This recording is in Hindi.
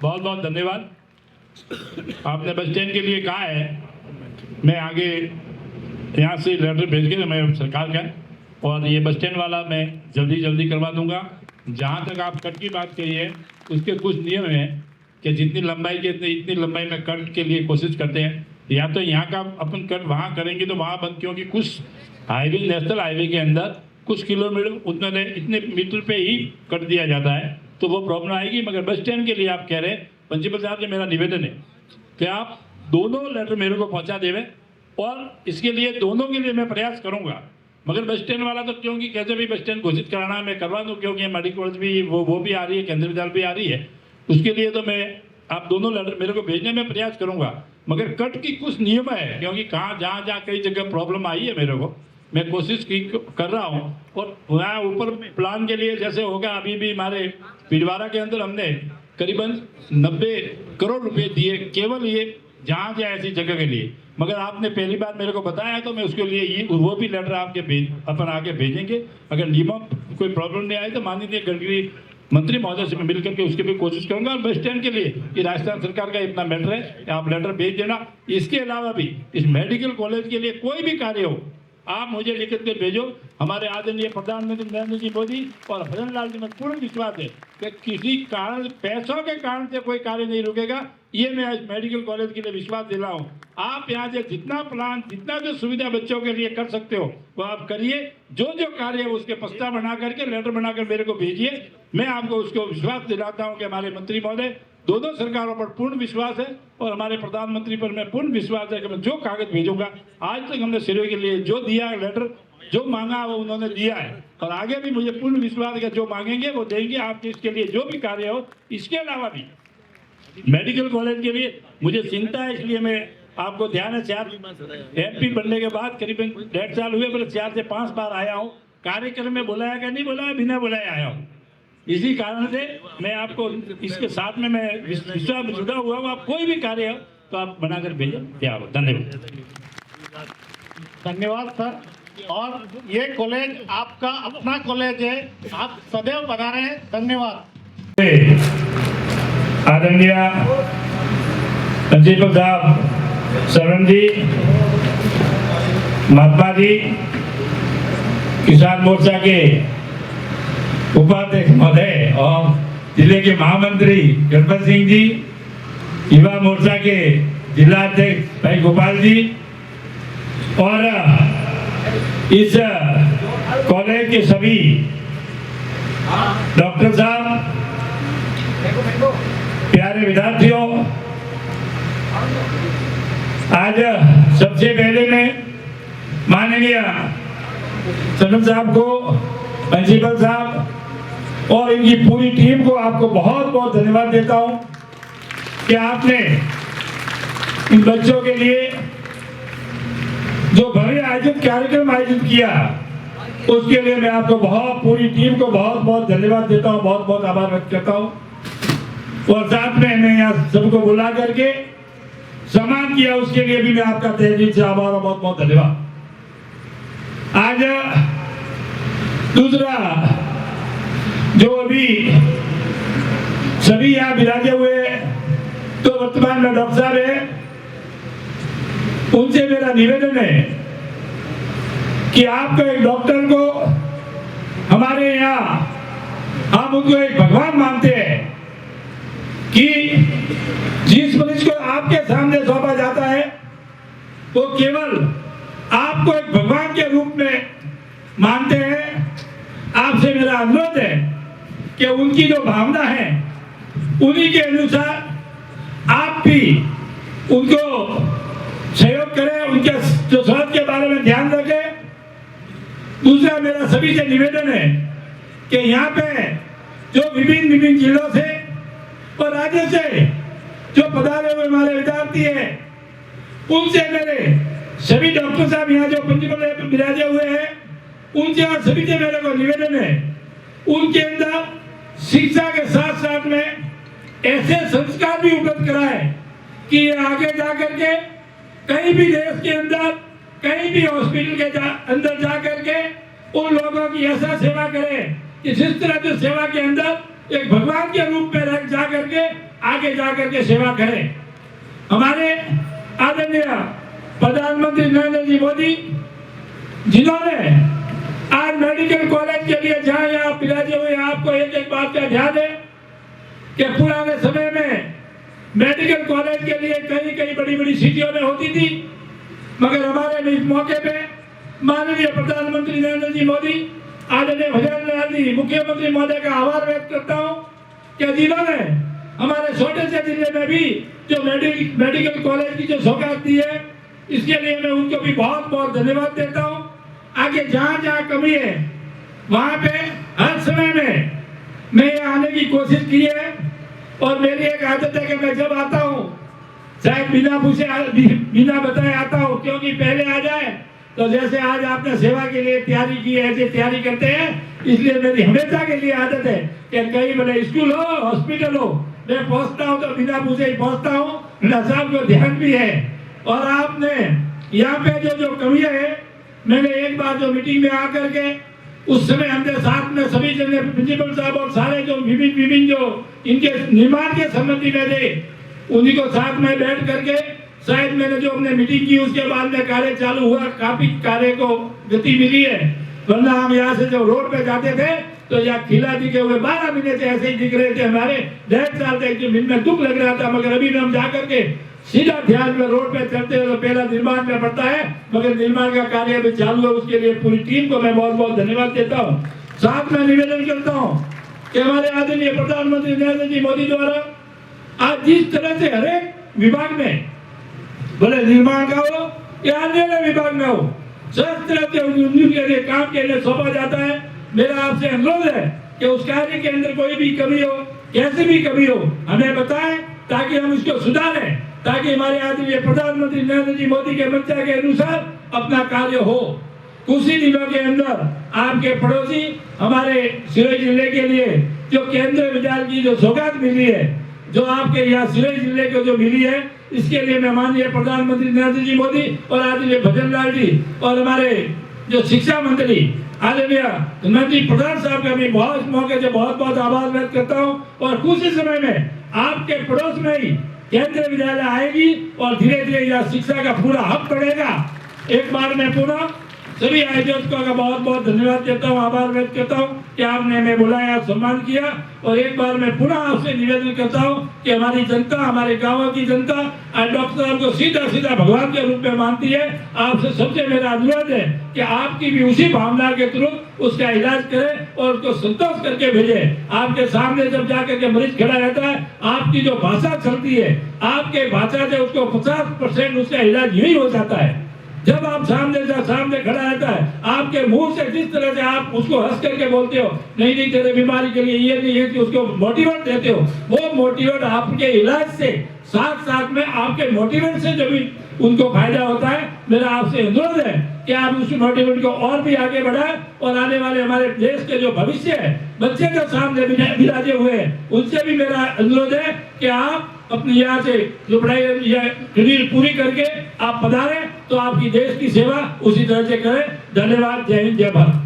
बहुत बहुत धन्यवाद। आपने बस स्टैंड के लिए कहा है, मैं आगे यहाँ से लेटर भेज के मैं सरकार का, और ये बस स्टैंड वाला मैं जल्दी करवा दूंगा। जहाँ तक आप कट की बात कही है, उसके कुछ नियम हैं कि जितनी लंबाई के इतनी लंबाई में कट के लिए कोशिश करते हैं। या तो यहाँ का अपन कट वहाँ करेंगे तो वहाँ बंद, क्योंकि कुछ हाईवे नेशनल हाईवे के अंदर कुछ किलोमीटर उतने इतने मीटर पे ही कट दिया जाता है, तो वो प्रॉब्लम आएगी। मगर बस स्टैंड के लिए आप कह रहे हैं, प्रिंसिपल साहब से मेरा निवेदन है कि आप दोनों लेटर मेरे को पहुँचा देवे, और इसके लिए दोनों के लिए मैं प्रयास करूँगा। मगर बस स्टैंड वाला तो क्योंकि कैसे भी बस स्टैंड घोषित कराना मैं करवा दूँ, क्योंकि मेडिकल कॉलेज भी वो भी आ रही है, केंद्रीय विद्यालय भी आ रही है। उसके लिए तो मैं आप दोनों लेटर मेरे को भेजने में प्रयास करूँगा। मगर कट की कुछ नियम है, क्योंकि कहाँ जहाँ कई जगह प्रॉब्लम आई है, मेरे को मैं कोशिश कर रहा हूँ। और वहाँ ऊपर प्लान के लिए जैसे होगा, अभी भी हमारे पिडवारा के अंदर हमने करीबन 90 करोड़ रुपए दिए केवल ये जहाँ ऐसी जगह के लिए। मगर आपने पहली बार मेरे को बताया, तो मैं उसके लिए वो भी लेटर आपके अपन आगे भेजेंगे। अगर नियमों कोई प्रॉब्लम नहीं आए तो माननीय गडकरी मंत्री महोदय से मैं मिलकर के उसकी भी कोशिश करूंगा। और बस स्टैंड के लिए ये राजस्थान सरकार का इतना मैटर है, आप लेटर भेज देना। इसके अलावा भी इस मेडिकल कॉलेज के लिए कोई भी कार्य हो, आप मुझे लिखित कर भेजो। हमारे आदरणीय प्रधानमंत्री नरेंद्र जी मोदी और भजन लाल जी में पूर्ण विश्वास है कि किसी कारण, पैसों के कारण से कोई कार्य नहीं रुकेगा। ये मैं आज मेडिकल कॉलेज के लिए विश्वास दिला हूँ। आप यहाँ से जितना प्लान, जितना जो सुविधा बच्चों के लिए कर सकते हो वो आप करिए। जो कार्य है उसके प्रस्ताव बना करके, लेटर बनाकर मेरे को भेजिए। मैं आपको उसको विश्वास दिलाता हूँ कि हमारे मंत्री महोदय, दोनों सरकारों पर पूर्ण विश्वास है, और हमारे प्रधानमंत्री पर मैं पूर्ण विश्वास है कि मैं जो कागज भेजूंगा, आज तक हमने सिरे के लिए जो दिया है लेटर, जो मांगा वो उन्होंने दिया है, और आगे भी मुझे पूर्ण विश्वास है कि जो मांगेंगे वो देंगे। आप इसके लिए जो भी कार्य हो, इसके अलावा भी मेडिकल कॉलेज के लिए मुझे चिंता है, इसलिए मैं आपको ध्यान है, 4 MP बनने के बाद करीबन 1.5 साल हुए, मतलब 4 से 5 बार आया हूँ। कार्यक्रम में बुलाया क्या नहीं बुलाया, बिना बुलाए आया हूँ। इसी कारण से मैं आपको इसके साथ में मैं विश्वास में जुड़ा हुआ हूँ। आप कोई भी कार्य हो तो आप बनाकर भेजें, तैयार हो। धन्यवाद। धन्यवाद सर। और ये कॉलेज आपका अपना कॉलेज है, आप सदैव बना रहे हैं। धन्यवाद। आदरणीय प्रिंसिपल साहब शरण जी, महात्मा जी, किसान मोर्चा के उपाध्यक्ष महोदय और जिले के महामंत्री गणपत सिंह जी, युवा मोर्चा के जिला अध्यक्ष भाई गोपाल जी, और इस कॉलेज के सभी डॉक्टर साहब, प्यारे विद्यार्थियों, आज सबसे पहले मैं माननीय सनम साहब को, प्रिंसिपल साहब और इनकी पूरी टीम को आपको बहुत बहुत धन्यवाद देता हूं कि आपने इन बच्चों के लिए जो भव्य आयोजित कार्यक्रम आयोजित किया, उसके लिए मैं आपको पूरी टीम को बहुत बहुत धन्यवाद देता हूं, बहुत बहुत आभार व्यक्त करता हूं। और साथ में मैं यहाँ सबको बुला करके सम्मान किया, उसके लिए भी मैं आपका तहे दिल से आभार और बहुत बहुत धन्यवाद। आज दूसरा, जो अभी सभी यहाँ विराजे हुए तो वर्तमान में डॉक्टर साहब है, उनसे मेरा निवेदन है कि आपको एक डॉक्टर को, हमारे यहाँ हम उनको एक भगवान मानते हैं कि जिस मरीज को आपके सामने सौंपा जाता है वो केवल आपको एक भगवान के रूप में मानते हैं। आपसे मेरा अनुरोध है कि उनकी जो भावना है उन्हीं के अनुसार आप भी उनको सहयोग करें, उनके जो स्वास्थ्य के बारे में ध्यान रखें। दूसरा मेरा सभी से निवेदन है कि यहाँ पे जो विभिन्न जिलों से और राज्य से जो पधारे हुए हमारे विद्यार्थी हैं, उनसे मेरे सभी डॉक्टर साहब यहाँ जो प्रिंसिपल विराजे हुए हैं, उनसे और सभी से मेरे को निवेदन है, उनके अंदर शिक्षा के साथ साथ में ऐसे संस्कार भी उपलब्ध कराए कि ये आगे जाकर के कहीं भी देश के अंदर, कहीं भी हॉस्पिटल के अंदर जाकर के उन लोगों की ऐसा सेवा करें कि जिस तरह से सेवा के अंदर एक भगवान के रूप में रह जा करके आगे जाकर के सेवा करें। हमारे आदरणीय प्रधानमंत्री नरेंद्र जी मोदी, जिन्होंने आज मेडिकल कॉलेज के लिए जहां यहाँ विराजे हुए, आपको एक एक बात का ध्यान है कि पुराने समय में मेडिकल कॉलेज के लिए कई कई बड़ी बड़ी सिटियों में होती थी, मगर हमारे इस मौके पे माननीय प्रधानमंत्री नरेंद्र जी मोदी, आदरणीय भजन लाल जी मुख्यमंत्री महोदय का आभार व्यक्त करता हूँ कि जिन्होंने हमारे छोटे से जिले में भी जो मेडिकल कॉलेज की जो सौगात दी है, इसके लिए मैं उनको भी बहुत बहुत धन्यवाद देता हूँ। आगे जहाँ जहाँ कमी है वहाँ पे हर समय में मैं यहाँ आने की कोशिश की है, और मेरी एक आदत है कि मैं जब आता हूँ शायद बिना पूछे बिना बताए आता हूँ, क्योंकि पहले आ जाए तो जैसे आज आपने सेवा के लिए तैयारी की है, ऐसे तैयारी करते हैं, इसलिए मेरी हमेशा के लिए आदत है कि कहीं भले स्कूल हो हॉस्पिटल हो, मैं पहुंचता हूं तो बिना पूछे ही पहुंचता हूं। साहब को ध्यान भी है। और आपने यहाँ पे जो कमियां है, मैंने एक बार जो मीटिंग में आकर के उस समय हमने साथ में सभी जने प्रिंसिपल साहब और सारे जो विभिन्न जो इनके निर्माण के संबंधी में थे, उन्हीं को साथ में बैठ करके शायद मैंने जो हमने मीटिंग की उसके बाद में कार्य चालू हुआ, काफी कार्य को गति मिली है। वरना हम यहाँ से जो रोड पे जाते थे तो यहाँ खिला दिखे हुए 12 महीने से ऐसे ही दिख रहे थे हमारे, 1.5 साल तक जो में दुख लग रहा था, मगर अभी हम जा करके सीधा ध्यान में रोड पे चलते हैं तो पहला निर्माण में पड़ता है, मगर निर्माण का कार्य अभी चालू है। उसके लिए पूरी टीम को मैं बहुत बहुत धन्यवाद देता हूँ। साथ में निवेदन करता हूँ कि हमारे आदरणीय प्रधानमंत्री नरेंद्र जी मोदी द्वारा आज जिस तरह से हर एक विभाग में, भले निर्माण का हो या अन्य विभाग में हो, सब तरह के उनके लिए काम के लिए सौंपा जाता है। मेरा आपसे अनुरोध है कि उस कार्य के अंदर कोई भी कमी हो, कैसे भी कमी हो, हमें बताएं ताकि हम इसको सुधारें, ताकि हमारे आदरणीय प्रधानमंत्री नरेंद्र जी मोदी के मंशा के अनुसार अपना कार्य हो। कुछ ही दिनों के अंदर आपके पड़ोसी हमारे सिरोही जिले के लिए जो केंद्रीय विद्यालय की जो सौगात मिली है, जो आपके यहाँ सिरोही जिले को जो मिली है, इसके लिए मैं माननीय प्रधानमंत्री नरेंद्र जी मोदी और आदरणीय भजन लाल जी और हमारे जो शिक्षा मंत्री आदरणीय मंत्री प्रधान साहब का मैं बहुत मौके से बहुत बहुत आभार व्यक्त करता हूँ। और कुछ ही समय में आपके पड़ोस में ही केंद्रीय विद्यालय आएगी और धीरे धीरे यह शिक्षा का पूरा हब बढ़ेगा। एक बार मैं पुनः सभी आयोजकों का बहुत बहुत धन्यवाद देता हूँ, आभार व्यक्त करता हूँ कि आपने हमें बुलाया, सम्मान किया। और एक बार मैं पुनः आपसे निवेदन करता हूँ कि हमारी जनता, हमारे गांवों की जनता आज डॉक्टर साहब को सीधा सीधा भगवान के रूप में मानती है। आपसे सबसे मेरा अनुरोध है कि आपकी भी उसी भावना के थ्रू उसका इलाज करें और उसको संतोष करके भेजें। आपके सामने जब जाकर के मरीज खड़ा रहता है, आपकी जो भाषा चलती है, आपके भाषा से उसको 50% उसका इलाज यही हो जाता है। जब आप सामने खड़ा रहता है, आपके मुंह से जिस तरह से आप उसको हंस करके बोलते हो, नहीं नहीं तेरे बीमारी के लिए ये नहीं है, कि उसको मोटिवेट देते हो, वो मोटिवेट आपके इलाज से साथ साथ में आपके मोटिवेट से जो भी उनको फायदा होता है। मेरा आपसे अनुरोध है कि आप उस मोटिवेट को और भी आगे बढ़ाएं और आने वाले हमारे देश के जो भविष्य है, बच्चे जो सामने विराजे हुए हैं, उनसे भी मेरा अनुरोध है कि आप अपनी यहाँ से जो पढ़ाई या डिग्री पूरी करके आप पधारें तो आपकी देश की सेवा उसी तरह से करें। धन्यवाद। जय हिंद, जय भारत।